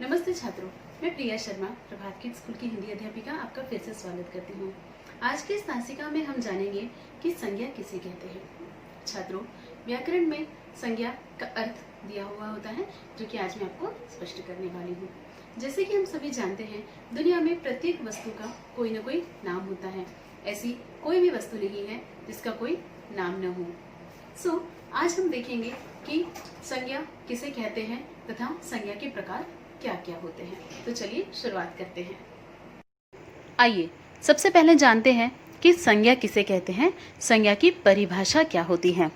नमस्ते छात्रों, मैं प्रिया शर्मा प्रभात किड्स स्कूल की हिंदी अध्यापिका आपका फिर से स्वागत करती हूँ। आज की इस नासिका में हम जानेंगे कि संज्ञा किसे कहते हैं। छात्रों, व्याकरण में संज्ञा का अर्थ दिया हुआ होता है, जो कि आज मैं आपको स्पष्ट करने वाली हूँ। जैसे कि हम सभी जानते हैं, दुनिया में प्रत्येक वस्तु का कोई न कोई नाम होता है। ऐसी कोई भी वस्तु नहीं है जिसका कोई नाम न हो। आज हम देखेंगे कि संज्ञा किसे कहते हैं तथा संज्ञा के प्रकार क्या क्या होते हैं। तो चलिए शुरुआत करते हैं। आइए सबसे पहले जानते हैं कि संज्ञा किसे कहते हैं। संज्ञा की परिभाषा क्या होती है।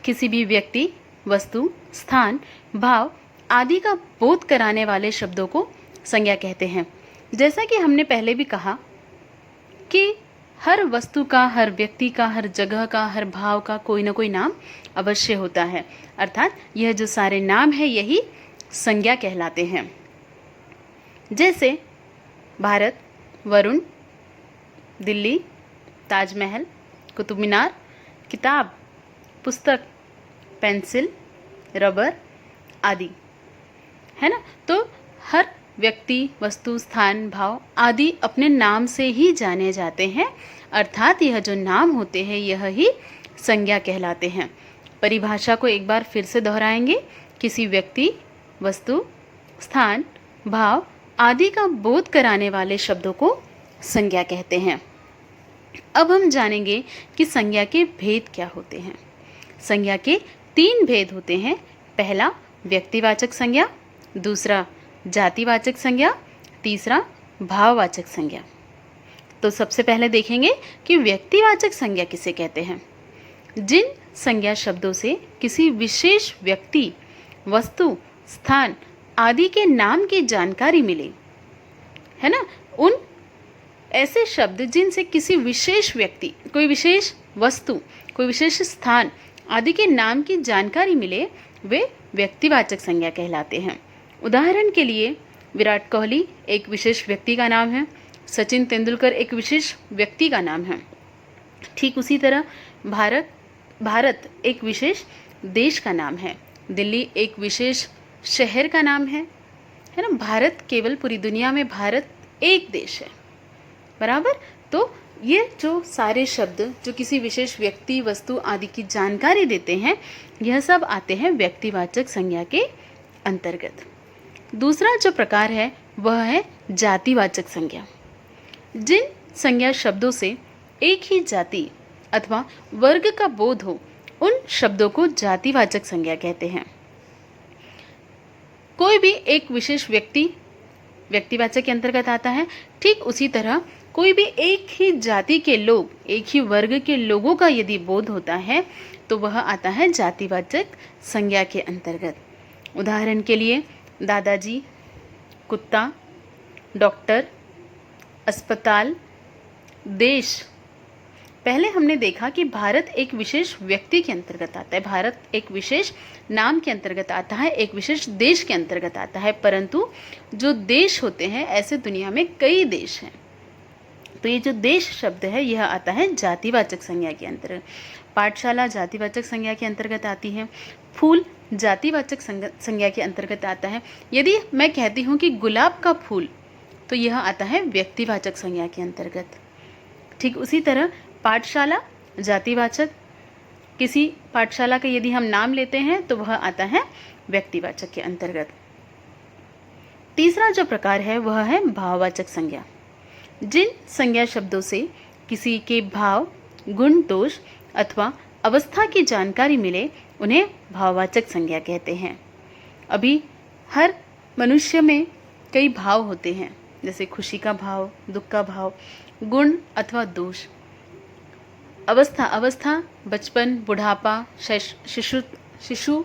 किसी भी व्यक्ति, वस्तु, स्थान, भाव आदि का बोध कराने वाले शब्दों को संज्ञा कहते हैं। जैसा कि हमने पहले भी कहा कि हर वस्तु का, हर व्यक्ति का, हर जगह का, हर भाव का कोई ना कोई नाम अवश्य होता है। अर्थात यह जो सारे नाम है यही संज्ञा कहलाते हैं। जैसे भारत, वरुण, दिल्ली, ताजमहल, कुतुब मीनार, किताब, पुस्तक, पेंसिल, रबर आदि, है ना। तो हर व्यक्ति, वस्तु, स्थान, भाव आदि अपने नाम से ही जाने जाते हैं। अर्थात यह जो नाम होते हैं यह ही संज्ञा कहलाते हैं। परिभाषा को एक बार फिर से दोहराएंगे। किसी व्यक्ति, वस्तु, स्थान, भाव आदि का बोध कराने वाले शब्दों को संज्ञा कहते हैं। अब हम जानेंगे कि संज्ञा के भेद क्या होते हैं। संज्ञा के 3 भेद होते हैं। पहला व्यक्तिवाचक संज्ञा, दूसरा जातिवाचक संज्ञा, तीसरा भाववाचक संज्ञा। तो सबसे पहले देखेंगे कि व्यक्तिवाचक संज्ञा किसे कहते हैं। जिन संज्ञा शब्दों से किसी विशेष व्यक्ति, वस्तु, स्थान आदि के नाम की जानकारी मिले, है ना। उन ऐसे शब्द जिनसे किसी विशेष व्यक्ति, कोई विशेष वस्तु, कोई विशेष स्थान आदि के नाम की जानकारी मिले, वे व्यक्तिवाचक संज्ञा कहलाते हैं। उदाहरण के लिए विराट कोहली एक विशेष व्यक्ति का नाम है, सचिन तेंदुलकर एक विशेष व्यक्ति का नाम है। ठीक उसी तरह भारत एक विशेष देश का नाम है, दिल्ली एक विशेष शहर का नाम है ना। भारत केवल, पूरी दुनिया में भारत एक देश है, बराबर। तो ये जो सारे शब्द जो किसी विशेष व्यक्ति, वस्तु आदि की जानकारी देते हैं, यह सब आते हैं व्यक्तिवाचक संज्ञा के अंतर्गत। दूसरा जो प्रकार है वह है जातिवाचक संज्ञा। जिन संज्ञा शब्दों से एक ही जाति अथवा वर्ग का बोध हो, उन शब्दों को जातिवाचक संज्ञा कहते हैं। कोई भी एक विशेष व्यक्ति व्यक्तिवाचक के अंतर्गत आता है। ठीक उसी तरह कोई भी एक ही जाति के लोग, एक ही वर्ग के लोगों का यदि बोध होता है तो वह आता है जातिवाचक संज्ञा के अंतर्गत। उदाहरण के लिए दादाजी, कुत्ता, डॉक्टर, अस्पताल, देश। पहले हमने देखा कि भारत एक विशेष व्यक्ति के अंतर्गत आता है, भारत एक विशेष नाम के अंतर्गत आता है, एक विशेष देश के अंतर्गत आता है। परंतु जो देश होते हैं, ऐसे दुनिया में कई देश हैं। तो ये जो देश शब्द है यह आता है जातिवाचक संज्ञा के अंतर्गत। पाठशाला जातिवाचक संज्ञा के अंतर्गत आती है। फूल जातिवाचक संज्ञा के अंतर्गत आता है। यदि मैं कहती हूँ कि गुलाब का फूल, तो यह आता है व्यक्तिवाचक संज्ञा के अंतर्गत। ठीक उसी तरह पाठशाला जातिवाचक, किसी पाठशाला का यदि हम नाम लेते हैं तो वह आता है व्यक्तिवाचक के अंतर्गत। तीसरा जो प्रकार है वह है भाववाचक संज्ञा। जिन संज्ञा शब्दों से किसी के भाव, गुण, दोष अथवा अवस्था की जानकारी मिले, उन्हें भाववाचक संज्ञा कहते हैं। अभी हर मनुष्य में कई भाव होते हैं, जैसे खुशी का भाव, दुख का भाव, गुण अथवा दोष। अवस्था बचपन, बुढ़ापा, शिशु,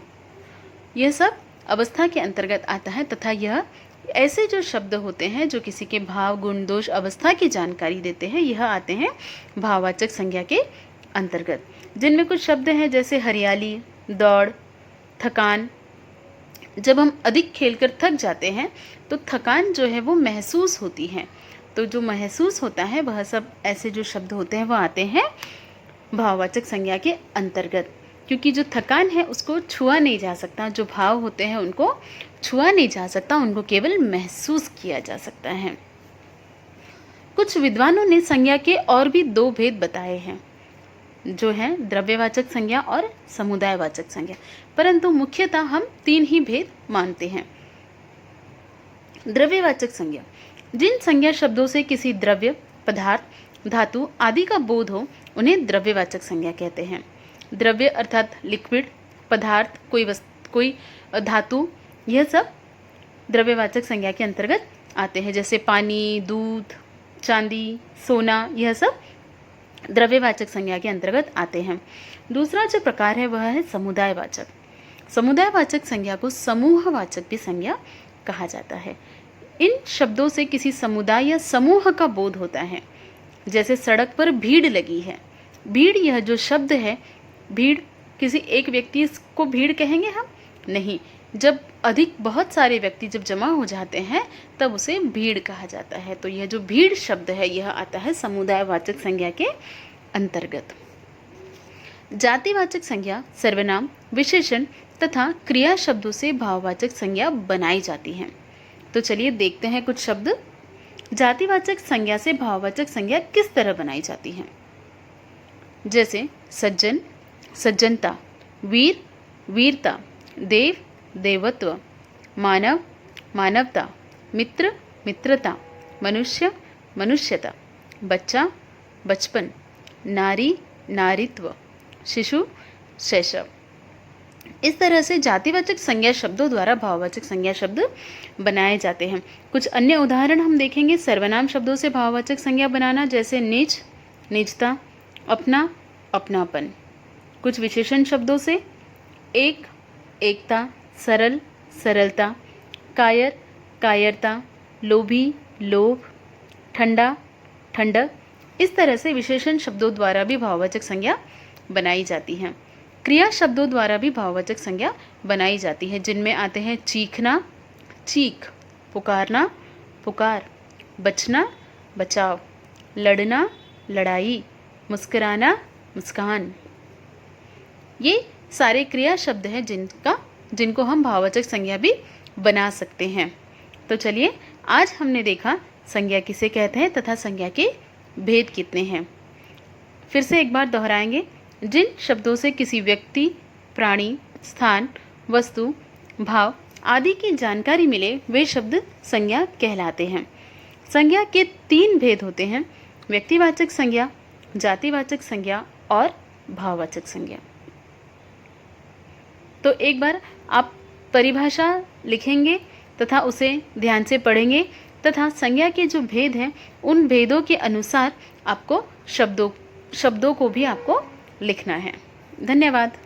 यह सब अवस्था के अंतर्गत आता है। तथा यह ऐसे जो शब्द होते हैं जो किसी के भाव, गुण, दोष, अवस्था की जानकारी देते हैं, यह आते हैं भाववाचक संज्ञा के अंतर्गत। जिनमें कुछ शब्द हैं जैसे हरियाली, दौड़, थकान। जब हम अधिक खेलकर थक जाते हैं तो थकान जो है वो महसूस होती है। तो जो महसूस होता है वह सब ऐसे जो शब्द होते हैं वह आते हैं भाववाचक संज्ञा के अंतर्गत। क्योंकि जो थकान है उसको छुआ नहीं जा सकता, जो भाव होते हैं उनको छुआ नहीं जा सकता, उनको केवल महसूस किया जा सकता है। कुछ विद्वानों ने संज्ञा के और भी दो भेद बताए हैं, जो हैं द्रव्यवाचक संज्ञा और समुदायवाचक संज्ञा, परंतु मुख्यतः हम तीन ही भेद मानते हैं। द्रव्यवाचक संज्ञा, जिन संज्ञा शब्दों से किसी द्रव्य, पदार्थ, धातु आदि का बोध हो उन्हें द्रव्यवाचक संज्ञा कहते हैं। द्रव्य अर्थात लिक्विड, पदार्थ कोई धातु, यह सब द्रव्यवाचक संज्ञा के अंतर्गत आते हैं, जैसे पानी, दूध, चांदी, सोना, यह सब द्रव्यवाचक संज्ञा के अंतर्गत आते हैं। दूसरा जो प्रकार है वह है समुदायवाचक। समुदायवाचक संज्ञा को समूहवाचक भी संज्ञा कहा जाता है। इन शब्दों से किसी समुदाय या समूह का बोध होता है, जैसे सड़क पर भीड़ लगी है। भीड़, यह जो शब्द है, भीड़ किसी एक व्यक्ति को भीड़ कहेंगे हम नहीं, जब अधिक बहुत सारे व्यक्ति जब जमा हो जाते हैं तब उसे भीड़ कहा जाता है। तो यह जो भीड़ शब्द है यह आता है समुदायवाचक संज्ञा के अंतर्गत। जातिवाचक संज्ञा सर्वनाम, विशेषण तथा क्रिया शब्दों से भाववाचक संज्ञा बनाई जाती हैं। तो चलिए देखते हैं कुछ शब्द। जातिवाचक संज्ञा से भाववाचक संज्ञा किस तरह बनाई जाती है, जैसे सज्जन, सज्जनता, वीर, वीरता, देव, देवत्व, मानव, मानवता, मित्र, मित्रता, मनुष्य, मनुष्यता, बच्चा, बचपन, नारी, नारीत्व, शिशु, शैशव। इस तरह से जातिवाचक संज्ञा शब्दों द्वारा भाववाचक संज्ञा शब्द बनाए जाते हैं। कुछ अन्य उदाहरण हम देखेंगे सर्वनाम शब्दों से भाववाचक संज्ञा बनाना, जैसे निज, निजता, अपना, अपनापन। कुछ विशेषण शब्दों से एक, एकता, सरल, सरलता, कायर, कायरता, लोभी, लोभ, ठंडा, ठंडक। इस तरह से विशेषण शब्दों द्वारा भी भाववाचक संज्ञा बनाई जाती हैं। क्रिया शब्दों द्वारा भी भाववाचक संज्ञा बनाई जाती है, जिनमें आते हैं चीखना, चीख, पुकारना, पुकार, बचना, बचाव, लड़ना, लड़ाई, मुस्कुराना, मुस्कान। ये सारे क्रिया शब्द हैं जिनको हम भाववाचक संज्ञा भी बना सकते हैं। तो चलिए आज हमने देखा संज्ञा किसे कहते हैं तथा संज्ञा के भेद कितने हैं। फिर से एक बार दोहराएंगे। जिन शब्दों से किसी व्यक्ति, प्राणी, स्थान, वस्तु, भाव आदि की जानकारी मिले वे शब्द संज्ञा कहलाते हैं। संज्ञा के तीन भेद होते हैं, व्यक्तिवाचक संज्ञा, जातिवाचक संज्ञा और भाववाचक संज्ञा। तो एक बार आप परिभाषा लिखेंगे तथा उसे ध्यान से पढ़ेंगे तथा संज्ञा के जो भेद हैं उन भेदों के अनुसार आपको शब्दों को भी आपको लिखना है। धन्यवाद।